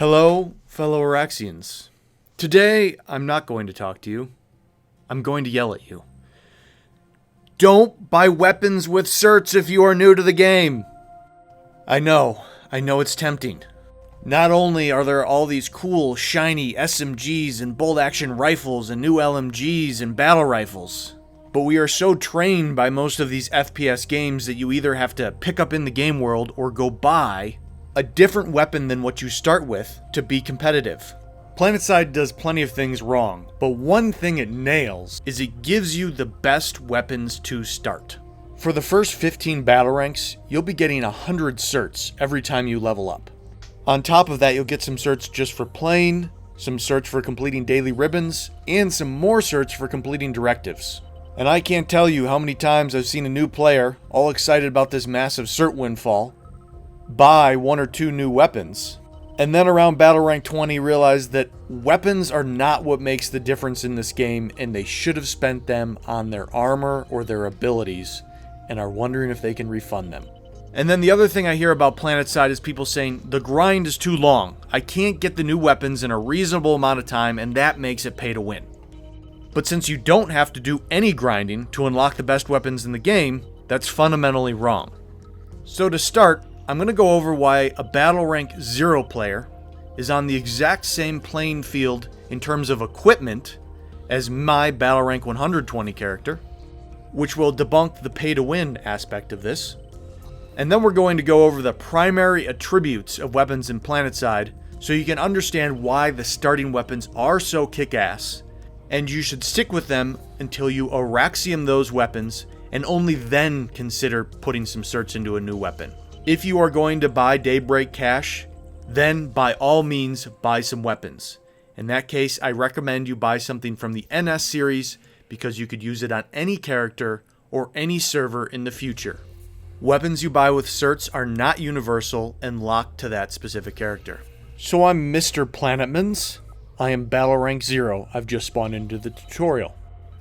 Hello, fellow Araxians. Today, I'm not going to talk to you. I'm going to yell at you. Don't buy weapons with certs if you are new to the game. I know it's tempting. Not only are there all these cool, shiny SMGs and bolt-action rifles and new LMGs and battle rifles, but we are so trained by most of these FPS games that you either have to pick up in the game world or go buy a different weapon than what you start with to be competitive. Planetside does plenty of things wrong, but one thing it nails is it gives you the best weapons to start. For the first 15 battle ranks, you'll be getting 100 certs every time you level up. On top of that, you'll get some certs just for playing, some certs for completing daily ribbons, and some more certs for completing directives. And I can't tell you how many times I've seen a new player, all excited about this massive cert windfall, buy one or two new weapons, and then around battle rank 20 realize that weapons are not what makes the difference in this game, and they should have spent them on their armor or their abilities, and are wondering if they can refund them. And then the other thing I hear about Planetside is people saying, the grind is too long. I can't get the new weapons in a reasonable amount of time, and that makes it pay to win. But since you don't have to do any grinding to unlock the best weapons in the game, that's fundamentally wrong. So to start, I'm going to go over why a battle rank 0 player is on the exact same playing field in terms of equipment as my battle rank 120 character, which will debunk the pay to win aspect of this. And then we're going to go over the primary attributes of weapons in Planetside so you can understand why the starting weapons are so kick-ass, and you should stick with them until you Araxium those weapons and only then consider putting some certs into a new weapon. If you are going to buy Daybreak cash, then by all means buy some weapons. In that case, I recommend you buy something from the NS series because you could use it on any character or any server in the future. Weapons you buy with certs are not universal and locked to that specific character. So I'm Mr. Planetmans. I am battle rank 0. I've just spawned into the tutorial.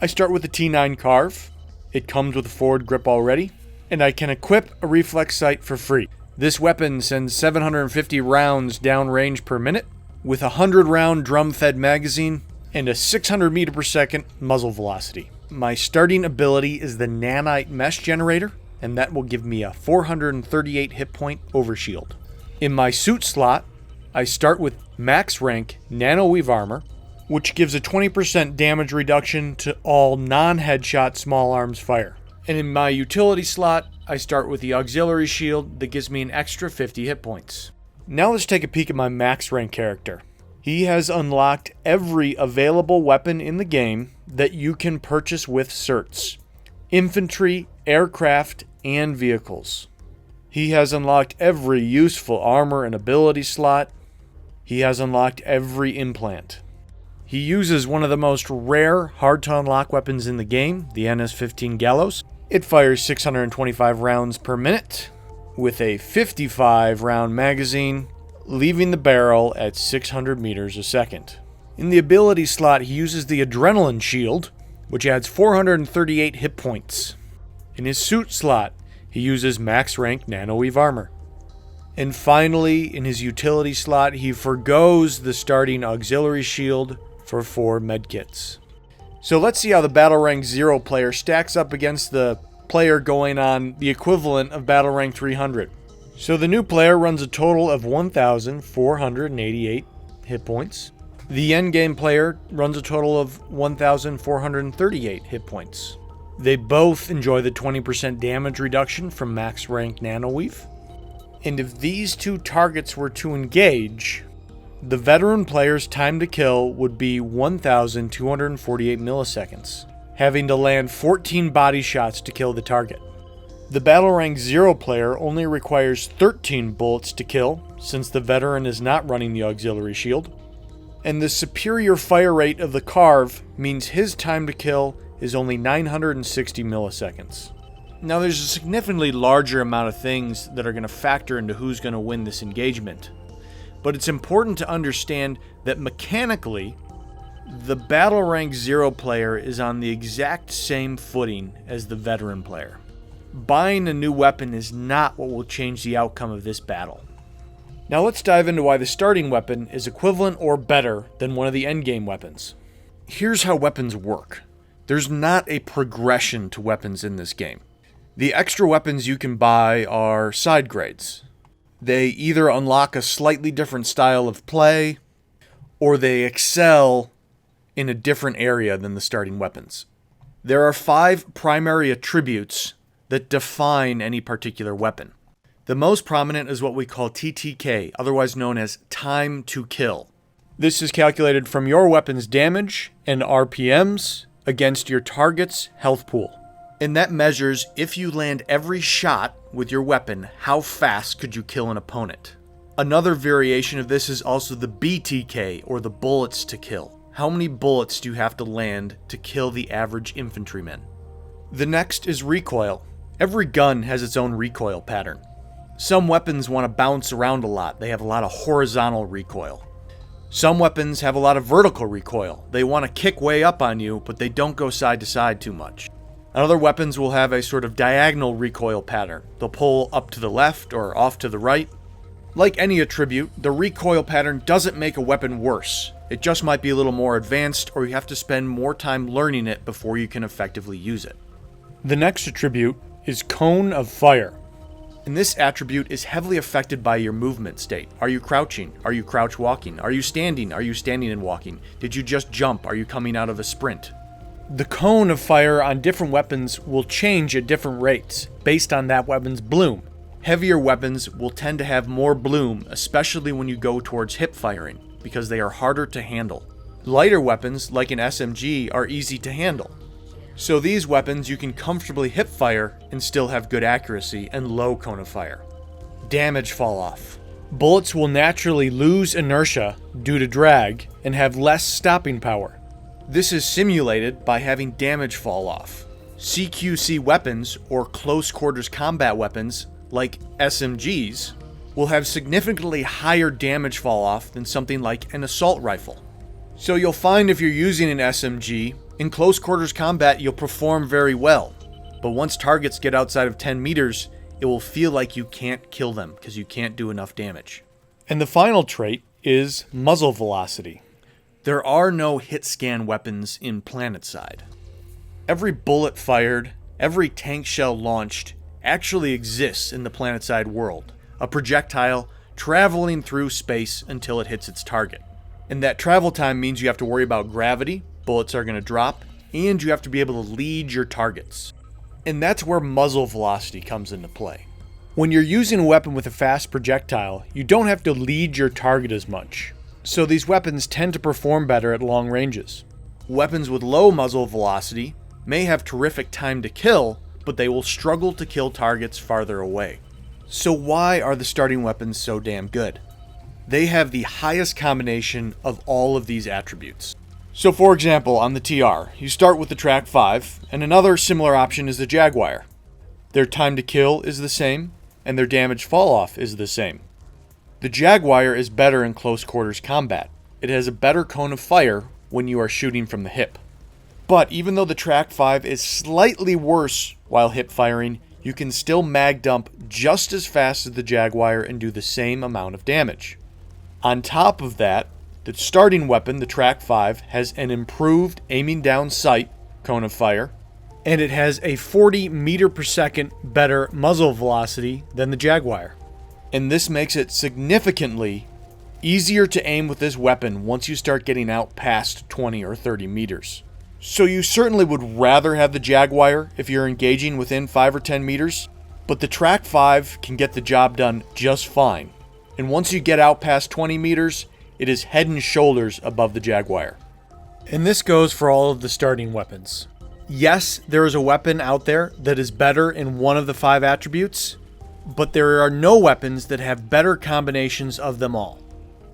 I start with the T9 Carve. It comes with a forward grip already, and I can equip a reflex sight for free. This weapon sends 750 rounds downrange per minute with a 100 round drum fed magazine and a 600 meter per second muzzle velocity. My starting ability is the Nanite Mesh Generator, and that will give me a 438 hit point overshield. In my suit slot, I start with max rank Nano Weave Armor, which gives a 20% damage reduction to all non-headshot small arms fire. And in my utility slot, I start with the Auxiliary Shield that gives me an extra 50 hit points. Now let's take a peek at my max rank character. He has unlocked every available weapon in the game that you can purchase with certs. Infantry, aircraft, and vehicles. He has unlocked every useful armor and ability slot. He has unlocked every implant. He uses one of the most rare hard to unlock weapons in the game, the NS-15 Gallows. It fires 625 rounds per minute with a 55 round magazine, leaving the barrel at 600 meters a second. In the ability slot, he uses the Adrenaline Shield, which adds 438 hit points. In his suit slot, he uses max rank Nano Weave Armor. And finally, in his utility slot, he forgoes the starting Auxiliary Shield for 4 medkits. So let's see how the battle rank 0 player stacks up against the player going on the equivalent of battle rank 300. So the new player runs a total of 1,488 hit points. The endgame player runs a total of 1,438 hit points. They both enjoy the 20% damage reduction from max rank Nano Weave. And if these two targets were to engage, the veteran player's time to kill would be 1,248 milliseconds, having to land 14 body shots to kill the target. The battle rank 0 player only requires 13 bullets to kill, since the veteran is not running the Auxiliary Shield. And the superior fire rate of the Carve means his time to kill is only 960 milliseconds. Now there's a significantly larger amount of things that are going to factor into who's going to win this engagement. But it's important to understand that mechanically, the battle rank 0 player is on the exact same footing as the veteran player. Buying a new weapon is not what will change the outcome of this battle. Now let's dive into why the starting weapon is equivalent or better than one of the endgame weapons. Here's how weapons work. There's not a progression to weapons in this game. The extra weapons you can buy are side grades. They either unlock a slightly different style of play, or they excel in a different area than the starting weapons. There are 5 primary attributes that define any particular weapon. The most prominent is what we call TTK, otherwise known as time to kill. This is calculated from your weapon's damage and RPMs against your target's health pool. And that measures if you land every shot with your weapon, how fast could you kill an opponent. Another variation of this is also the BTK, or the bullets to kill. How many bullets do you have to land to kill the average infantryman? The next is recoil. Every gun has its own recoil pattern. Some weapons want to bounce around a lot. They have a lot of horizontal recoil. Some weapons have a lot of vertical recoil. They want to kick way up on you, but they don't go side to side too much. Other weapons will have a sort of diagonal recoil pattern. They'll pull up to the left or off to the right. Like any attribute, the recoil pattern doesn't make a weapon worse. It just might be a little more advanced, or you have to spend more time learning it before you can effectively use it. The next attribute is cone of fire. And this attribute is heavily affected by your movement state. Are you crouching? Are you crouch walking? Are you standing? Are you standing and walking? Did you just jump? Are you coming out of a sprint? The cone of fire on different weapons will change at different rates based on that weapon's bloom. Heavier weapons will tend to have more bloom, especially when you go towards hip firing, because they are harder to handle. Lighter weapons, like an SMG, are easy to handle. So these weapons you can comfortably hip fire and still have good accuracy and low cone of fire. Damage fall off. Bullets will naturally lose inertia due to drag and have less stopping power. This is simulated by having damage fall off. CQC weapons, or close quarters combat weapons, like SMGs, will have significantly higher damage fall off than something like an assault rifle. So you'll find if you're using an SMG, in close quarters combat you'll perform very well, but once targets get outside of 10 meters, it will feel like you can't kill them because you can't do enough damage. And the final trait is muzzle velocity. There are no hit scan weapons in Planetside. Every bullet fired, every tank shell launched, actually exists in the Planetside world. A projectile traveling through space until it hits its target. And that travel time means you have to worry about gravity, bullets are going to drop, and you have to be able to lead your targets. And that's where muzzle velocity comes into play. When you're using a weapon with a fast projectile, you don't have to lead your target as much. So these weapons tend to perform better at long ranges. Weapons with low muzzle velocity may have terrific time to kill, but they will struggle to kill targets farther away. So why are the starting weapons so damn good? They have the highest combination of all of these attributes. So for example, on the TR, you start with the Track 5, and another similar option is the Jaguar. Their time to kill is the same, and their damage fall off is the same. The Jaguar is better in close quarters combat. It has a better cone of fire when you are shooting from the hip. But even though the Track 5 is slightly worse while hip firing, you can still mag dump just as fast as the Jaguar and do the same amount of damage. On top of that, the starting weapon, the Track 5, has an improved aiming down sight, cone of fire, and it has a 40 meter per second better muzzle velocity than the Jaguar. And this makes it significantly easier to aim with this weapon once you start getting out past 20 or 30 meters. So you certainly would rather have the Jaguar if you're engaging within 5 or 10 meters, but the Track 5 can get the job done just fine. And once you get out past 20 meters, it is head and shoulders above the Jaguar. And this goes for all of the starting weapons. Yes, there is a weapon out there that is better in one of the 5 attributes, but there are no weapons that have better combinations of them all.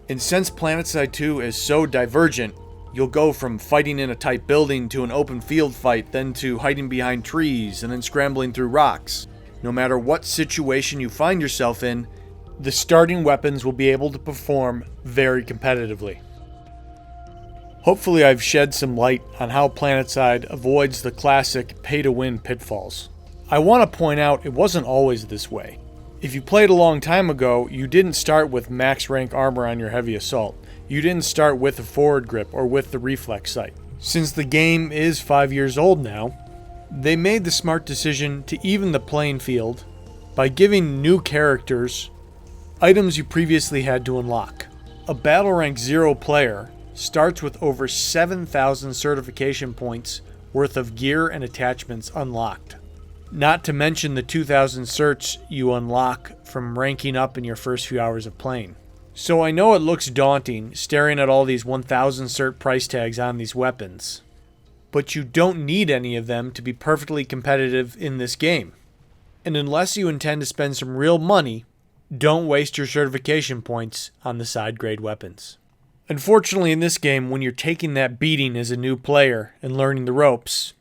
And since Planetside 2 is so divergent, you'll go from fighting in a tight building to an open field fight, then to hiding behind trees, and then scrambling through rocks. No matter what situation you find yourself in, the starting weapons will be able to perform very competitively. Hopefully I've shed some light on how Planetside avoids the classic pay-to-win pitfalls. I want to point out it wasn't always this way. If you played a long time ago, you didn't start with max rank armor on your heavy assault. You didn't start with a forward grip or with the reflex sight. Since the game is 5 years old now, they made the smart decision to even the playing field by giving new characters items you previously had to unlock. A battle rank 0 player starts with over 7,000 certification points worth of gear and attachments unlocked. Not to mention the 2,000 certs you unlock from ranking up in your first few hours of playing. So I know it looks daunting staring at all these 1,000 cert price tags on these weapons, but you don't need any of them to be perfectly competitive in this game. And unless you intend to spend some real money, don't waste your certification points on the side grade weapons. Unfortunately in this game, when you're taking that beating as a new player and learning the ropes,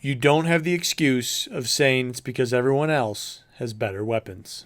you don't have the excuse of saying it's because everyone else has better weapons.